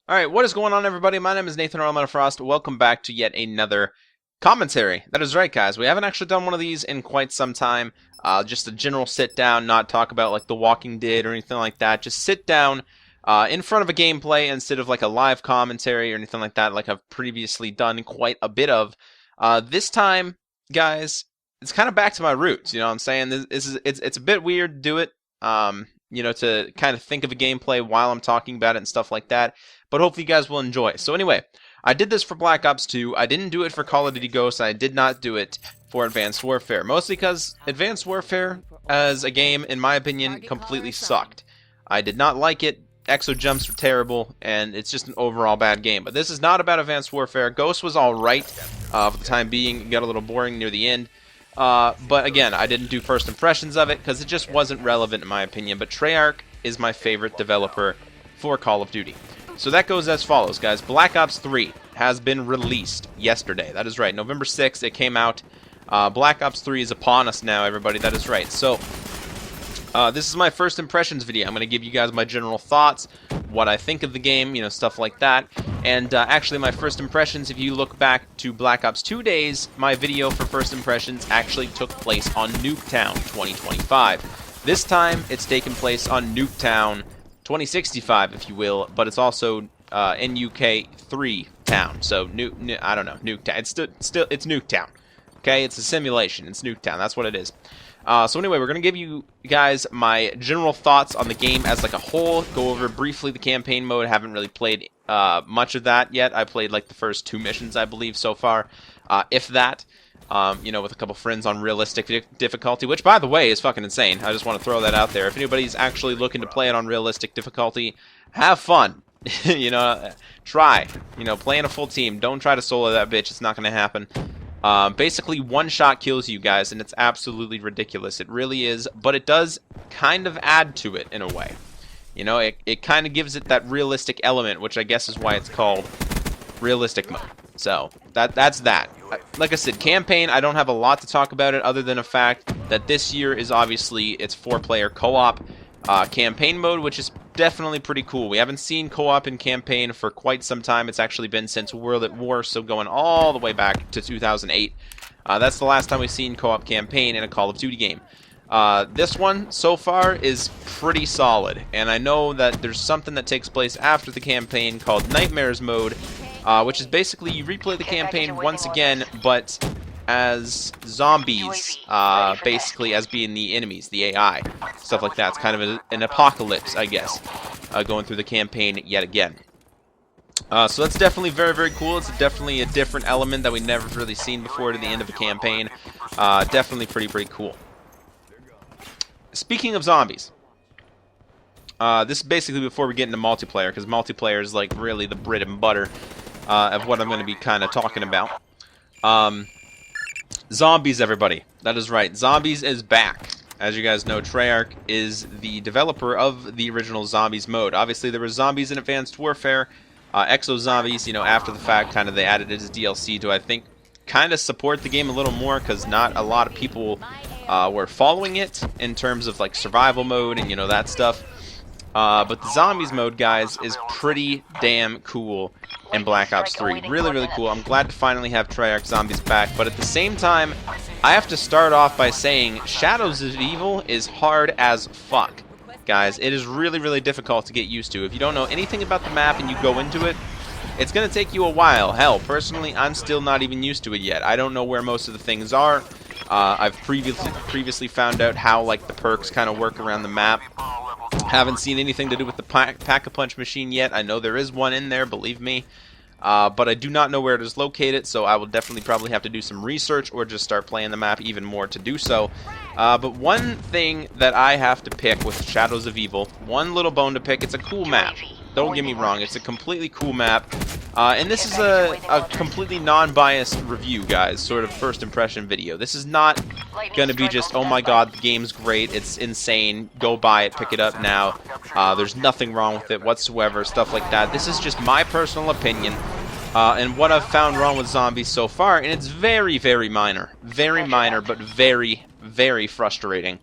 Alright, what is going on, everybody? My name is Nathan ELEMENTofFROST. Welcome back to yet another commentary. That is right, guys. We haven't actually done one of these in quite some time. Just a general sit down, not talk about like The Walking Dead or anything like that. Just sit down in front of a gameplay instead of like a live commentary or anything like that, like I've previously done quite a bit of. This time, guys, it's kind of back to my roots. You know what I'm saying? It's a bit weird to do it. To kind of think of a gameplay while I'm talking about it and stuff like that. But hopefully you guys will enjoy. So anyway, I did this for Black Ops 2. I didn't do it for Call of Duty Ghosts. I did not do it for Advanced Warfare. Mostly because Advanced Warfare, as a game, in my opinion, completely sucked. I did not like it. Exo jumps were terrible, and it's just an overall bad game. But this is not about Advanced Warfare. Ghost was alright for the time being. It got a little boring near the end. But again, I didn't do first impressions of it because it just wasn't relevant in my opinion. But Treyarch is my favorite developer for Call of Duty. So that goes as follows, guys. Black Ops 3 has been released yesterday. That is right. November 6th, it came out. Black Ops 3 is upon us now, everybody. That is right. So this is my first impressions video. I'm going to give you guys my general thoughts, what I think of the game, stuff like that. And actually, my first impressions, if you look back to Black Ops 2 days, my video for first impressions actually took place on Nuk3town 2025. This time, it's taken place on Nuk3town 2065, if you will, but it's also NUK 3 town. So I don't know, Nuk3town. It's Nuk3town. Okay, it's a simulation. It's Nuk3town. That's what it is. So anyway, we're gonna give you guys my general thoughts on the game as like a whole. Go over briefly the campaign mode. I haven't really played much of that yet. I played like the first 2 missions, I believe, so far, if that. With a couple friends on realistic difficulty, which, by the way, is fucking insane. I just want to throw that out there. If anybody's actually looking to play it on realistic difficulty, have fun. Try. Play in a full team. Don't try to solo that bitch. It's not going to happen. Basically, one shot kills you guys, and it's absolutely ridiculous. It really is, but it does kind of add to it in a way. It kind of gives it that realistic element, which I guess is why it's called realistic mode. So, that's that. Like I said, campaign, I don't have a lot to talk about it other than the fact that this year is obviously its 4-player co-op campaign mode, which is definitely pretty cool. We haven't seen co-op in campaign for quite some time. It's actually been since World at War, so going all the way back to 2008. That's the last time we've seen co-op campaign in a Call of Duty game. This one, so far, is pretty solid, and I know that there's something that takes place after the campaign called Nightmares mode, which is basically you replay the campaign once again, but as zombies, basically as being the enemies, the AI, stuff like that. It's kind of an apocalypse, I guess, going through the campaign yet again. So that's definitely very, very cool. It's definitely a different element that we've never really seen before to the end of a campaign. Definitely pretty cool. Speaking of zombies, this is basically before we get into multiplayer, because multiplayer is like really the bread and butter of what I'm going to be kind of talking about. Zombies, everybody. That is right. Zombies is back. As you guys know, Treyarch is the developer of the original Zombies mode. Obviously, there were zombies in Advanced Warfare. Exo Zombies, after the fact, kind of they added it as DLC to, I think, kind of support the game a little more, because not a lot of people were following it in terms of like survival mode and that stuff. But the Zombies mode, guys, is pretty damn cool in Black Ops 3. Really cool. I'm glad to finally have Treyarch Zombies back, but at the same time, I have to start off by saying Shadows of Evil is hard as fuck. Guys, it is really difficult to get used to. If you don't know anything about the map and you go into it, it's going to take you a while. Hell, personally, I'm still not even used to it yet. I don't know where most of the things are. I've previously found out how like the perks kind of work around the map. Haven't seen anything to do with the Pack-a-Punch machine yet. I know there is one in there, believe me. But I do not know where it is located, so I will definitely probably have to do some research or just start playing the map even more to do so. But one thing that I have to pick with Shadows of Evil, one little bone to pick, it's a cool map. Don't get me wrong, it's a completely cool map. And this is a completely non-biased review, guys, sort of first impression video. This is not going to be just, oh my god, the game's great, it's insane, go buy it, pick it up now, there's nothing wrong with it whatsoever, stuff like that. This is just my personal opinion, and what I've found wrong with Zombies so far, and it's very minor, but very frustrating.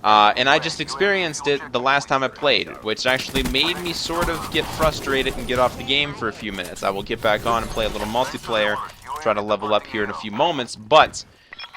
And I just experienced it the last time I played, which actually made me sort of get frustrated and get off the game for a few minutes. I will get back on and play a little multiplayer, try to level up here in a few moments, but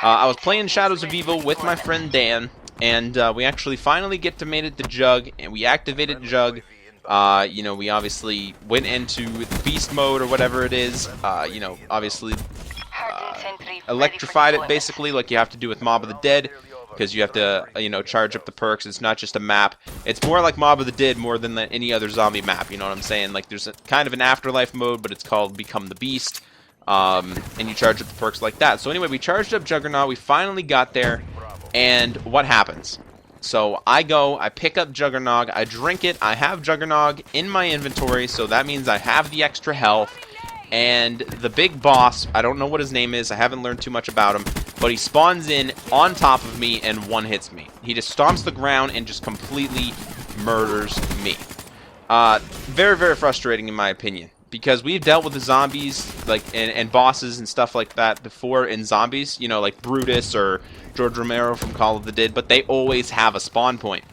I was playing Shadows of Evil with my friend Dan, and we actually finally get to made it to Jug, and we activated Jug. You know, we obviously went into the beast mode or whatever it is, you know, obviously electrified it basically like you have to do with Mob of the Dead, because you have to, you know, charge up the perks. It's not just a map. It's more like Mob of the Dead more than any other zombie map, you know what I'm saying? Like, there's a kind of an afterlife mode, but it's called Become the Beast, and you charge up the perks like that. So anyway, we charged up Juggernaut, we finally got there, and what happens? So I go, I pick up Juggernog, I drink it, I have Juggernog in my inventory, so that means I have the extra health, and the big boss, I don't know what his name is, I haven't learned too much about him, but he spawns in on top of me and one-hits me. He just stomps the ground and just completely murders me. Very, very frustrating in my opinion, because we've dealt with the zombies like and bosses and stuff like that before in zombies, you know, like Brutus or George Romero from Call of the Dead, but they always have a spawn point.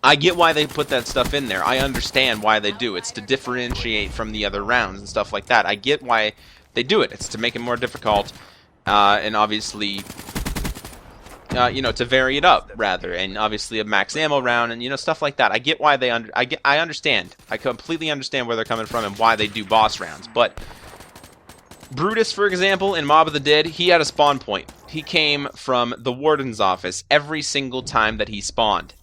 I get why they put that stuff in there. I understand why they do. It's to differentiate from the other rounds and stuff like that. I get why they do it. It's to make it more difficult, and obviously, you know, to vary it up rather, and obviously a max ammo round and, you know, stuff like that. I get why they I understand. I completely understand where they're coming from and why they do boss rounds. But Brutus, for example, in Mob of the Dead, he had a spawn point. He came from the warden's office every single time that he spawned.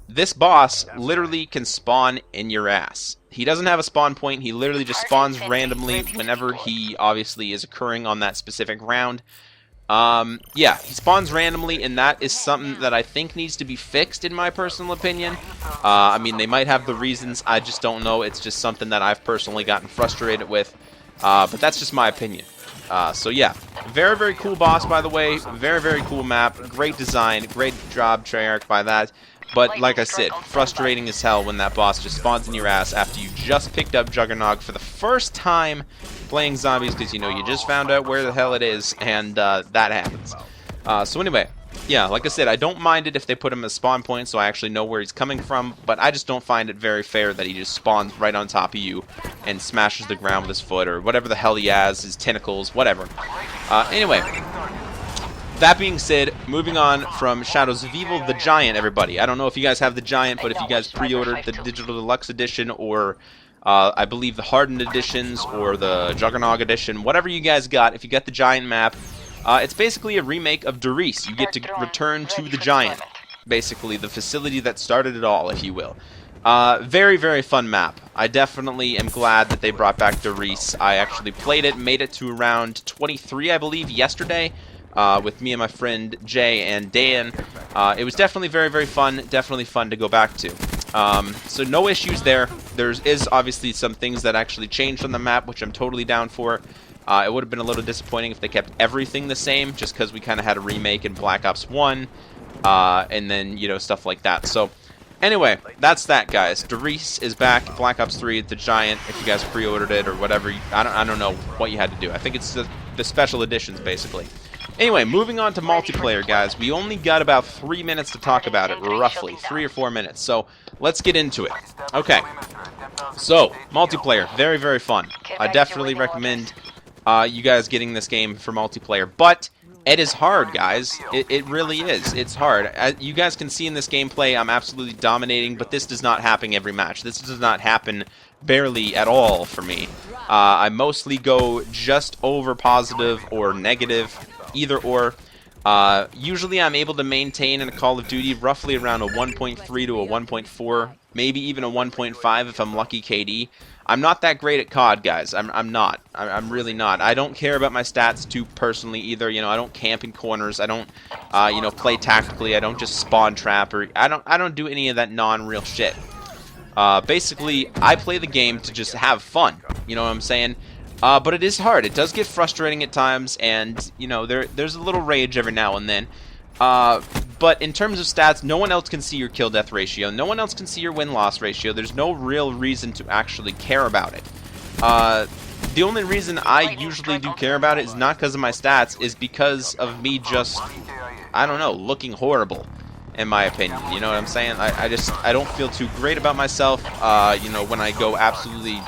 This boss literally can spawn in your ass. He doesn't have a spawn point. He literally just spawns randomly whenever he obviously is occurring on that specific round. Yeah, he spawns randomly, and that is something that I think needs to be fixed, in my personal opinion. I mean, they might have the reasons, I just don't know. It's just something that I've personally gotten frustrated with, but that's just my opinion. So yeah, very, very cool boss, by the way. Very, very cool map. Great design. Great job, Treyarch, by that. But like I said, frustrating as hell when that boss just spawns in your ass after you just picked up Juggernog for the first time playing zombies, because, you know, you just found out where the hell it is, and that happens. So anyway, yeah, like I said, I don't mind it if they put him as spawn point, so I actually know where he's coming from, but I just don't find it very fair that he just spawns right on top of you and smashes the ground with his foot, or whatever the hell he has, his tentacles, whatever. Anyway, that being said, moving on from Shadows of Evil, the Giant, everybody. I don't know if you guys have the Giant, but if you guys pre-ordered the Digital Deluxe Edition, or I believe the Hardened Editions, or the Juggernog Edition, whatever you guys got, if you got the Giant map, it's basically a remake of Derice. You get to return to the Giant, basically the facility that started it all, if you will. Very, very fun map. I definitely am glad that they brought back Derice. I actually played it, made it to around 23, I believe, yesterday, with me and my friend Jay and Dan. It was definitely very, very fun. Definitely fun to go back to. So no issues there. There is obviously some things that actually changed on the map, which I'm totally down for. It would have been a little disappointing if they kept everything the same, just because we kind of had a remake in Black Ops 1, and then, you know, stuff like that. So anyway, that's that, guys. Derice is back. Black Ops 3, the Giant. If you guys pre-ordered it or whatever, I don't know what you had to do. I think it's the special editions, basically. Anyway, moving on to multiplayer, guys. We only got about 3 minutes to talk about it, roughly. 3 or 4 minutes. So, let's get into it. Okay. So, multiplayer. Very, very fun. I definitely recommend you guys getting this game for multiplayer. But it is hard, guys. It really is. It's hard. As you guys can see in this gameplay, I'm absolutely dominating, but this does not happen every match. This does not happen barely at all for me. I mostly go just over positive or negative, either or. Usually I'm able to maintain in a Call of Duty roughly around a 1.3 to a 1.4, maybe even a 1.5 if I'm lucky KD. I'm not that great at CoD, guys. I'm not. I'm really not. I don't care about my stats too personally either. You know, I don't camp in corners. I don't, you know, play tactically. I don't just spawn trap, or I don't do any of that non-real shit. Basically, I play the game to just have fun. You know what I'm saying? But it is hard. It does get frustrating at times, and, you know, there's a little rage every now and then. But in terms of stats, no one else can see your kill-death ratio. No one else can see your win-loss ratio. There's no real reason to actually care about it. The only reason I usually do care about it is not because of my stats, is because of me just, I don't know, looking horrible. in my opinion. You know what I'm saying? I don't feel too great about myself, you know, when I go absolutely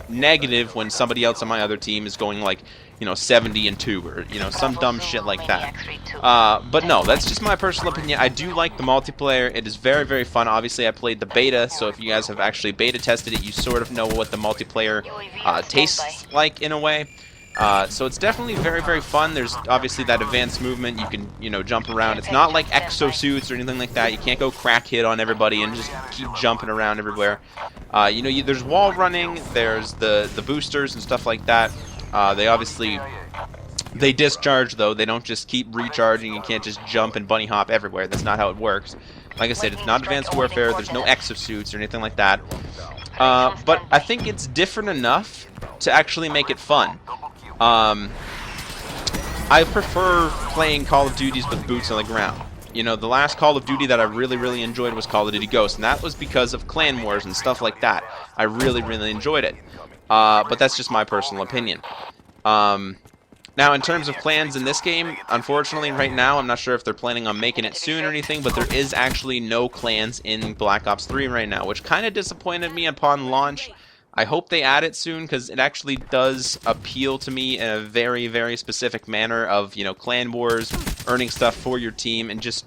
negative when somebody else on my other team is going like, you know, 70-2 or, you know, some dumb shit like that. But no, that's just my personal opinion. I do like the multiplayer. It is very, very fun. Obviously, I played the beta, so if you guys have actually beta tested it, you sort of know what the multiplayer tastes like in a way. So it's definitely very, very fun. There's obviously that advanced movement. You can, you know, jump around. It's not like exosuits or anything like that. You can't go crack hit on everybody and just keep jumping around everywhere. You know, there's wall running. There's the boosters and stuff like that. They obviously, they discharge though. They don't just keep recharging. You can't just jump and bunny hop everywhere. That's not how it works. Like I said, it's not advanced warfare. There's no exosuits or anything like that. But I think it's different enough to actually make it fun. I prefer playing Call of Duties with boots on the ground. You know, the last Call of Duty that I really, really enjoyed was Call of Duty Ghosts, and that was because of clan wars and stuff like that. I really, really enjoyed it. But that's just my personal opinion. Now, in terms of clans in this game, unfortunately, right now, I'm not sure if they're planning on making it soon or anything, but there is actually no clans in Black Ops 3 right now, which kind of disappointed me upon launch. I hope they add it soon, because it actually does appeal to me in a very, very specific manner of, you know, clan wars, earning stuff for your team, and just,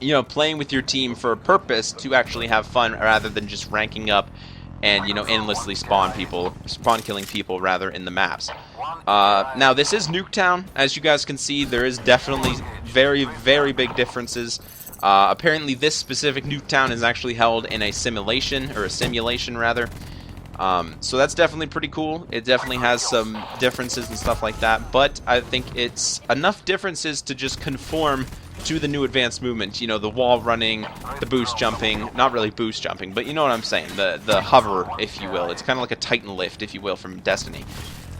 you know, playing with your team for a purpose to actually have fun rather than just ranking up and, you know, endlessly spawn killing people rather in the maps. Now this is Nuk3town. As you guys can see, there is definitely very, very big differences. Apparently this specific Nuk3town is actually held in a simulation, or a simulation rather. So that's definitely pretty cool. It definitely has some differences and stuff like that, but I think it's enough differences to just conform to the new advanced movement. You know, the wall running, the boost jumping, not really boost jumping, but you know what I'm saying, the hover, if you will. It's kind of like a Titan lift, if you will, from Destiny.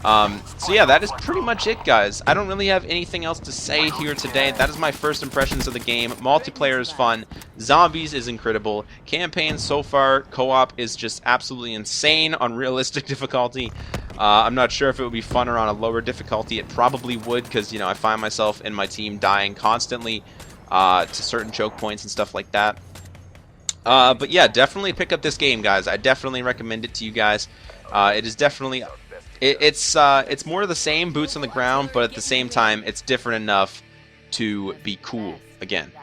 So yeah, that is pretty much it, guys. I don't really have anything else to say here today. That is my first impressions of the game. Multiplayer is fun. Zombies is incredible. Campaign so far, co-op is just absolutely insane on realistic difficulty. I'm not sure if it would be funner on a lower difficulty. It probably would, because, you know, I find myself and my team dying constantly to certain choke points and stuff like that. But yeah, definitely pick up this game, guys. I definitely recommend it to you guys. It is definitely... It's more of the same, boots on the ground, but at the same time, it's different enough to be cool again.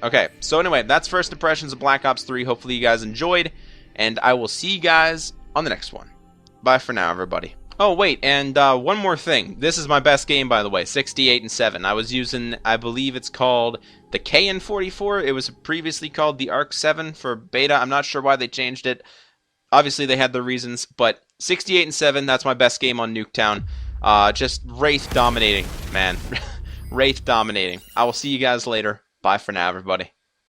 Okay, so anyway, that's first impressions of Black Ops 3. Hopefully you guys enjoyed, and I will see you guys on the next one. Bye for now, everybody. Oh, wait, and one more thing. This is my best game, by the way, 68-7. I was using, I believe it's called the KN44. It was previously called the ARC 7 for beta. I'm not sure why they changed it. Obviously, they had their reasons, but 68-7, that's my best game on Nuk3town. Just Wraith dominating, man. Wraith dominating. I will see you guys later. Bye for now, everybody.